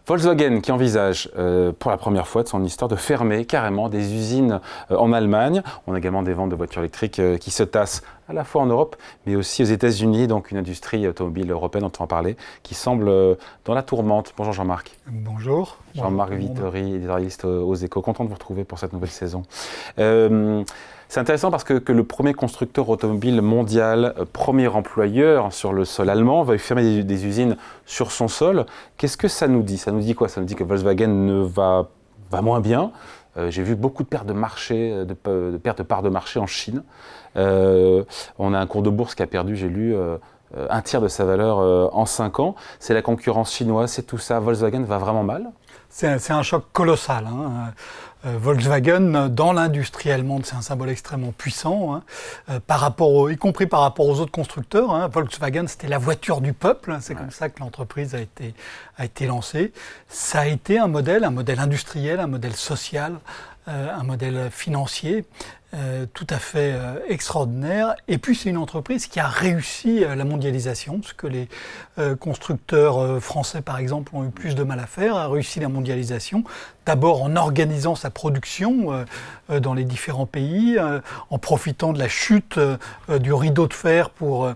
Volkswagen qui envisage pour la première fois de son histoire de fermer carrément des usines en Allemagne. On a également des ventes de voitures électriques qui se tassent à la fois en Europe mais aussi aux États-Unis, donc une industrie automobile européenne, on peut en parler, qui semble dans la tourmente. Bonjour Jean-Marc. Bonjour. Jean-Marc Vittori, éditorialiste aux Échos. Content de vous retrouver pour cette nouvelle saison. C'est intéressant parce que le premier constructeur automobile mondial, premier employeur sur le sol allemand, va fermer des usines sur son sol. Qu'est-ce que ça nous dit? Ça nous dit quoi? Ça nous dit que Volkswagen va moins bien. J'ai vu beaucoup de pertes de marché, de pertes de parts de marché en Chine. On a un cours de bourse qui a perdu, j'ai lu, un tiers de sa valeur en 5 ans. C'est la concurrence chinoise, c'est tout ça. Volkswagen va vraiment mal? C'est un choc colossal. Volkswagen, dans l'industrie allemande, c'est un symbole extrêmement puissant, y compris par rapport aux autres constructeurs. Volkswagen, c'était la voiture du peuple. C'est comme ça que l'entreprise a été lancée. Ça a été un modèle industriel, un modèle social, un modèle financier tout à fait extraordinaire. Et puis c'est une entreprise qui a réussi la mondialisation, ce que les constructeurs français par exemple ont eu plus de mal à faire, a réussi la mondialisation, d'abord en organisant sa production dans les différents pays, en profitant de la chute du rideau de fer pour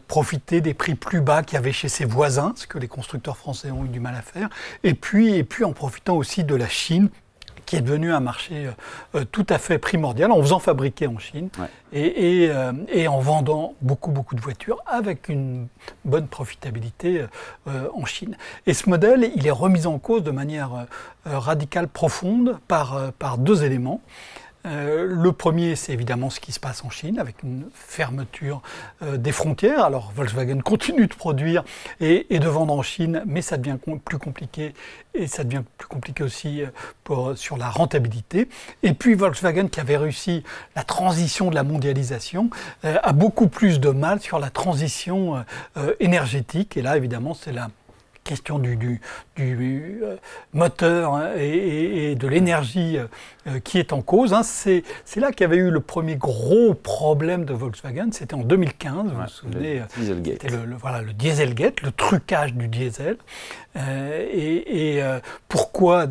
profiter des prix plus bas qu'il y avait chez ses voisins, ce que les constructeurs français ont eu du mal à faire, et puis en profitant aussi de la Chine, qui est devenu un marché tout à fait primordial, en faisant fabriquer en Chine et en vendant beaucoup de voitures avec une bonne profitabilité en Chine. Et ce modèle, il est remis en cause de manière radicale, profonde, par deux éléments. Le premier, c'est évidemment ce qui se passe en Chine, avec une fermeture des frontières. Alors Volkswagen continue de produire et de vendre en Chine, mais ça devient plus compliqué, et ça devient plus compliqué aussi sur la rentabilité. Et puis Volkswagen, qui avait réussi la transition de la mondialisation, a beaucoup plus de mal sur la transition énergétique. Et là, évidemment, c'est la question du moteur et de l'énergie qui est en cause. C'est là qu'il y avait eu le premier gros problème de Volkswagen, c'était en 2015, vous vous souvenez, c'était le Dieselgate, le trucage du diesel. Pourquoi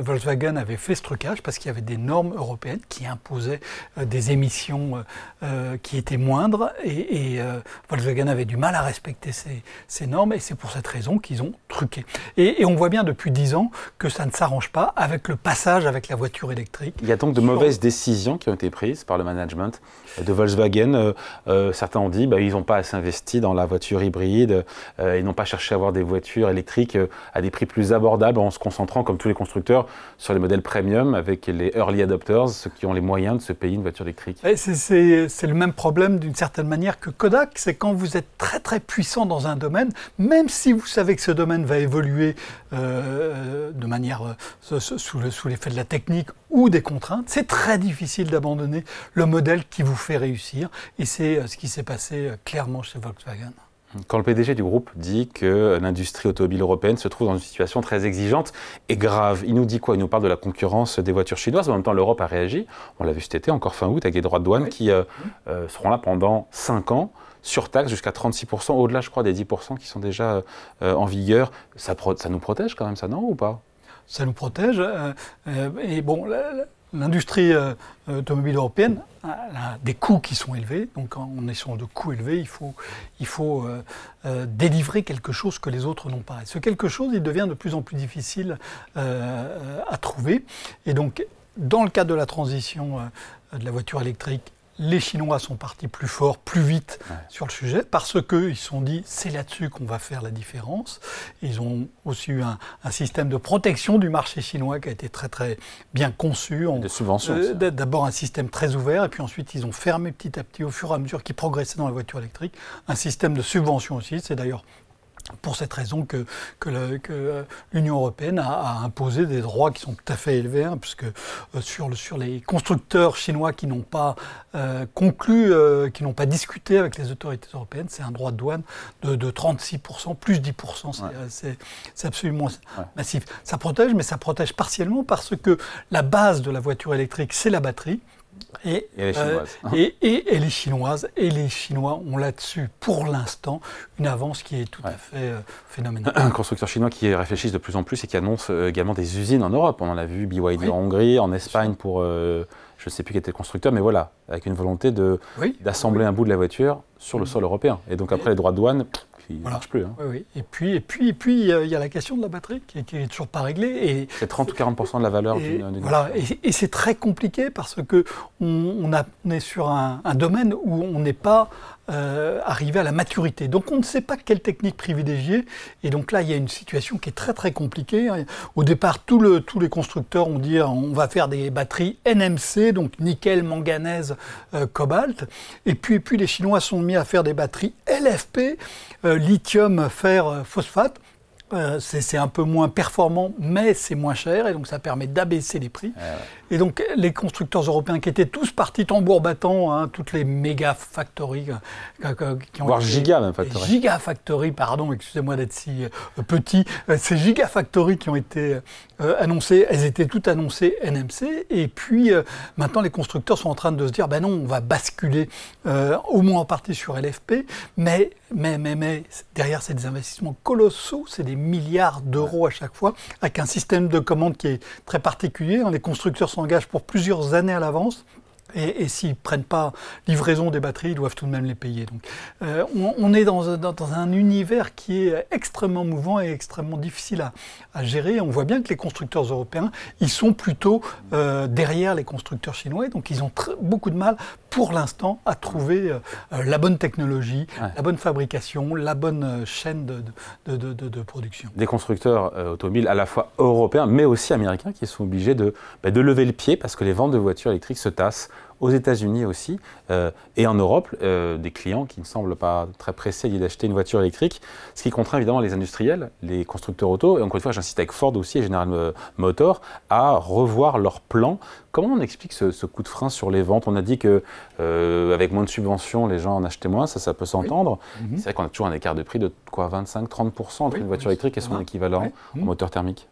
Volkswagen avait fait ce trucage? Parce qu'il y avait des normes européennes qui imposaient des émissions qui étaient moindres, et Volkswagen avait du mal à respecter ces normes, et c'est pour cette raison qu'ils ont truqué. Et on voit bien depuis 10 ans que ça ne s'arrange pas avec le passage avec la voiture électrique. Il y a donc de mauvaises décisions qui ont été prises par le management de Volkswagen. Certains ont dit ils n'ont pas assez investi dans la voiture hybride, ils n'ont pas cherché à avoir des voitures électriques à des prix plus abordables, en se concentrant, comme tous les constructeurs, sur les modèles premium avec les early adopters, ceux qui ont les moyens de se payer une voiture électrique. C'est le même problème d'une certaine manière que Kodak, c'est quand vous êtes très puissant dans un domaine, même si vous savez que ce domaine va évoluer de manière sous l'effet de la technique ou des contraintes, c'est très difficile d'abandonner le modèle qui vous fait réussir, et c'est ce qui s'est passé clairement chez Volkswagen. Quand le PDG du groupe dit que l'industrie automobile européenne se trouve dans une situation très exigeante et grave, il nous dit quoi? Il nous parle de la concurrence des voitures chinoises. En même temps, l'Europe a réagi. On l'a vu cet été, encore fin août, avec des droits de douane qui seront là pendant 5 ans, surtaxe jusqu'à 36%, au-delà, je crois, des 10% qui sont déjà en vigueur. Ça nous protège quand même, ça, non, ou pas? Ça nous protège. Et bon, l'industrie automobile européenne a des coûts qui sont élevés. Donc en est sur de coûts élevés, il faut délivrer quelque chose que les autres n'ont pas. Et ce quelque chose, il devient de plus en plus difficile à trouver. Et donc, dans le cadre de la transition de la voiture électrique, les Chinois sont partis plus fort, plus vite sur le sujet, parce qu'ils se sont dit c'est là-dessus qu'on va faire la différence. Ils ont aussi eu un système de protection du marché chinois qui a été très bien conçu. De subventions. D'abord un système très ouvert, et puis ensuite ils ont fermé petit à petit, au fur et à mesure qu'ils progressaient dans la voiture électrique, un système de subvention aussi. C'est d'ailleurs pour cette raison que l'Union européenne a imposé des droits qui sont tout à fait élevés, puisque sur les constructeurs chinois qui n'ont pas conclu, qui n'ont pas discuté avec les autorités européennes, c'est un droit de douane de 36%, plus 10%, c'est absolument massif. Ça protège, mais ça protège partiellement parce que la base de la voiture électrique, c'est la batterie. Et les Chinoises. Et les Chinoises. Et les Chinois ont là-dessus, pour l'instant, une avance qui est tout à fait phénoménale. Un constructeur chinois qui réfléchissent de plus en plus et qui annonce également des usines en Europe. On en a vu BYD en Hongrie, en Espagne pour, je ne sais plus qui était le constructeur, mais voilà, avec une volonté d'assembler un bout de la voiture sur le sol européen. Et donc après, les droits de douane, il ne marche plus. Hein. Oui. Et puis, il y a la question de la batterie qui est toujours pas réglée. C'est 30 ou 40% de la valeur d'une voilà. Et c'est très compliqué parce que on est sur un domaine où on n'est pas arrivé à la maturité. Donc on ne sait pas quelle technique privilégier. Et donc là, il y a une situation qui est très très compliquée. Au départ, tous les constructeurs ont dit on va faire des batteries NMC, donc nickel, manganèse, cobalt. Et puis les Chinois sont mis à faire des batteries LFP, lithium, fer, phosphate. C'est un peu moins performant, mais c'est moins cher, et donc ça permet d'abaisser les prix. Et donc les constructeurs européens qui étaient tous partis tambour battant, toutes les méga factories qui ont voire été, giga factories, pardon, excusez-moi d'être si petit, ces giga factories qui ont été annoncées, elles étaient toutes annoncées NMC, et puis maintenant les constructeurs sont en train de se dire, ben non, on va basculer au moins en partie sur LFP, mais derrière c'est des investissements colossaux, c'est des milliards d'euros à chaque fois, avec un système de commande qui est très particulier. Les constructeurs s'engagent pour plusieurs années à l'avance. Et s'ils ne prennent pas livraison des batteries, ils doivent tout de même les payer. Donc, on est dans un univers qui est extrêmement mouvant et extrêmement difficile à gérer. On voit bien que les constructeurs européens, ils sont plutôt derrière les constructeurs chinois. Donc ils ont beaucoup de mal, pour l'instant, à trouver la bonne technologie, la bonne fabrication, la bonne chaîne de production. Des constructeurs automobiles à la fois européens, mais aussi américains, qui sont obligés de lever le pied parce que les ventes de voitures électriques se tassent. Aux États-Unis aussi, et en Europe, des clients qui ne semblent pas très pressés d'acheter une voiture électrique, ce qui contraint évidemment les industriels, les constructeurs auto, et encore une fois, j'insiste avec Ford aussi et General Motors, à revoir leurs plans. Comment on explique ce coup de frein sur les ventes? On a dit qu'avec moins de subventions, les gens en achetaient moins, ça peut s'entendre. C'est vrai qu'on a toujours un écart de prix de 25-30% entre une voiture électrique et son équivalent en moteur thermique.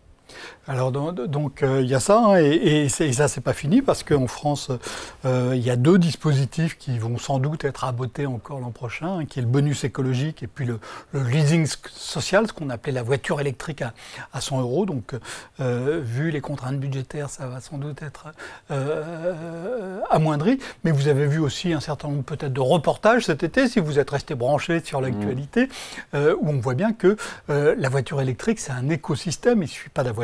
Alors donc il y a ça, et ça c'est pas fini parce qu'en France il y a deux dispositifs qui vont sans doute être rabotés encore l'an prochain, qui est le bonus écologique et puis le leasing social, ce qu'on appelait la voiture électrique à 100 €. Donc vu les contraintes budgétaires, ça va sans doute être amoindri. Mais vous avez vu aussi un certain nombre peut-être de reportages cet été, si vous êtes resté branché sur l'actualité, où on voit bien que la voiture électrique c'est un écosystème. Il suffit pas d'avoir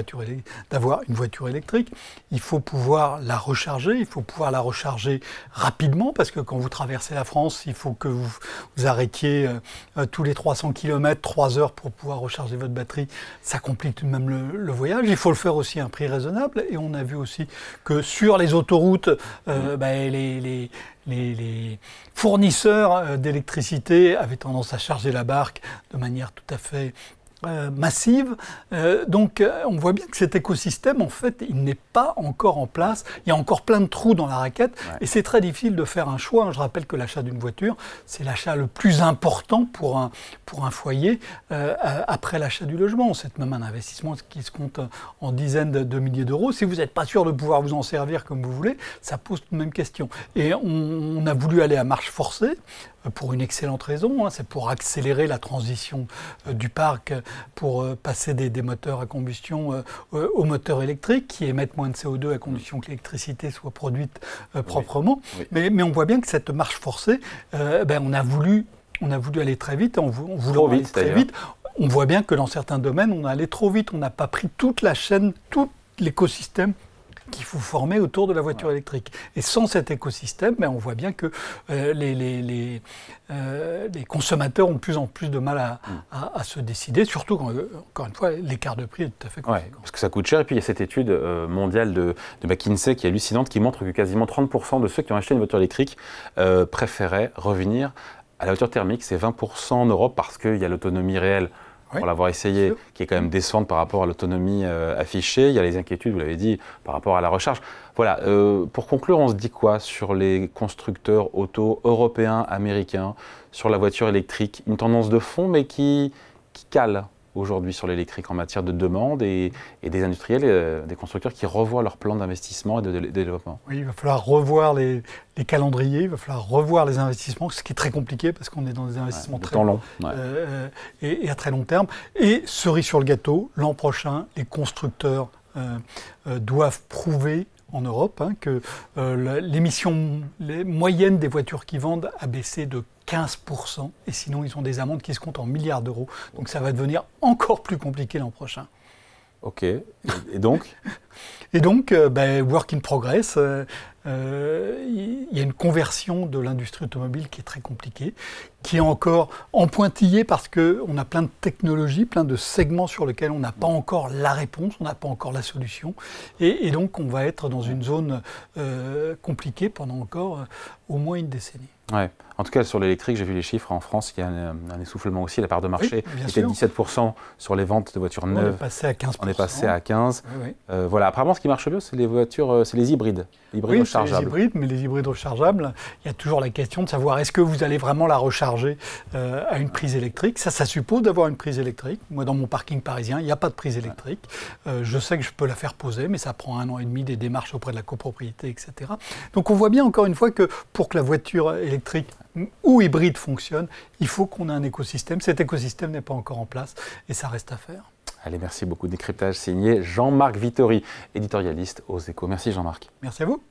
une voiture électrique, il faut pouvoir la recharger, il faut pouvoir la recharger rapidement, parce que quand vous traversez la France, il faut que vous arrêtiez tous les 300 km, 3 heures pour pouvoir recharger votre batterie. Ça complique tout de même le voyage. Il faut le faire aussi à un prix raisonnable, et on a vu aussi que sur les autoroutes, les fournisseurs d'électricité avaient tendance à charger la barque de manière tout à fait massive. Donc on voit bien que cet écosystème, en fait, il n'est pas encore en place. Il y a encore plein de trous dans la raquette, et c'est très difficile de faire un choix. Je rappelle que l'achat d'une voiture, c'est l'achat le plus important pour un foyer après l'achat du logement. C'est même un investissement qui se compte en dizaines de milliers d'euros. Si vous n'êtes pas sûr de pouvoir vous en servir comme vous voulez, ça pose tout de même question. Et on a voulu aller à marche forcée, pour une excellente raison, c'est pour accélérer la transition du parc, pour passer des moteurs à combustion aux moteurs électriques qui émettent moins de CO2 à condition que l'électricité soit produite proprement. Mais on voit bien que cette marche forcée, on a voulu aller très vite, on voulait aller très vite. On voit bien que dans certains domaines, on est allé trop vite, on n'a pas pris toute la chaîne, tout l'écosystème qu'il faut former autour de la voiture électrique. Et sans cet écosystème, on voit bien que les consommateurs ont de plus en plus de mal à se décider, surtout quand, encore une fois, l'écart de prix est tout à fait conséquent. Parce que ça coûte cher. Et puis il y a cette étude mondiale de McKinsey qui est hallucinante, qui montre que quasiment 30% de ceux qui ont acheté une voiture électrique préféraient revenir à la voiture thermique. C'est 20% en Europe parce qu'il y a l'autonomie réelle, pour l'avoir essayé, qui est quand même décevante par rapport à l'autonomie affichée. Il y a les inquiétudes, vous l'avez dit, par rapport à la recharge. Voilà, pour conclure, on se dit quoi sur les constructeurs auto européens, américains, sur la voiture électrique? Une tendance de fond, mais qui cale aujourd'hui sur l'électrique en matière de demande et des industriels, des constructeurs qui revoient leur plan d'investissement et de développement? Oui, il va falloir revoir les calendriers, il va falloir revoir les investissements, ce qui est très compliqué parce qu'on est dans des investissements très longs et à très long terme. Et cerise sur le gâteau, l'an prochain, les constructeurs doivent prouver en Europe que l'émission moyenne des voitures qui vendent a baissé de 15%, et sinon ils ont des amendes qui se comptent en milliards d'euros. Donc ça va devenir encore plus compliqué l'an prochain. Ok, et donc Et donc, work in progress, il y a une conversion de l'industrie automobile qui est très compliquée, qui est encore en pointillé parce qu'on a plein de technologies, plein de segments sur lesquels on n'a pas encore la réponse, on n'a pas encore la solution. Et donc, on va être dans une zone compliquée pendant encore au moins une décennie. Ouais. En tout cas, sur l'électrique, j'ai vu les chiffres en France, il y a un essoufflement aussi. La part de marché était de 17% sur les ventes de voitures neuves. On est passé à 15%. On est passé à 15%. Oui. Voilà. Apparemment, ce qui marche bien, c'est les voitures, c'est les hybrides. Oui, rechargeables. Les hybrides, mais les hybrides rechargeables, il y a toujours la question de savoir est-ce que vous allez vraiment la recharger à une prise électrique. Ça suppose d'avoir une prise électrique. Moi, dans mon parking parisien, il n'y a pas de prise électrique. Je sais que je peux la faire poser, mais ça prend 1 an et demi, des démarches auprès de la copropriété, etc. Donc on voit bien encore une fois que pour que la voiture électrique ou hybride fonctionne, il faut qu'on ait un écosystème. Cet écosystème n'est pas encore en place et ça reste à faire. Allez, merci beaucoup. Décryptage signé Jean-Marc Vittori, éditorialiste aux Échos. Merci Jean-Marc. Merci à vous.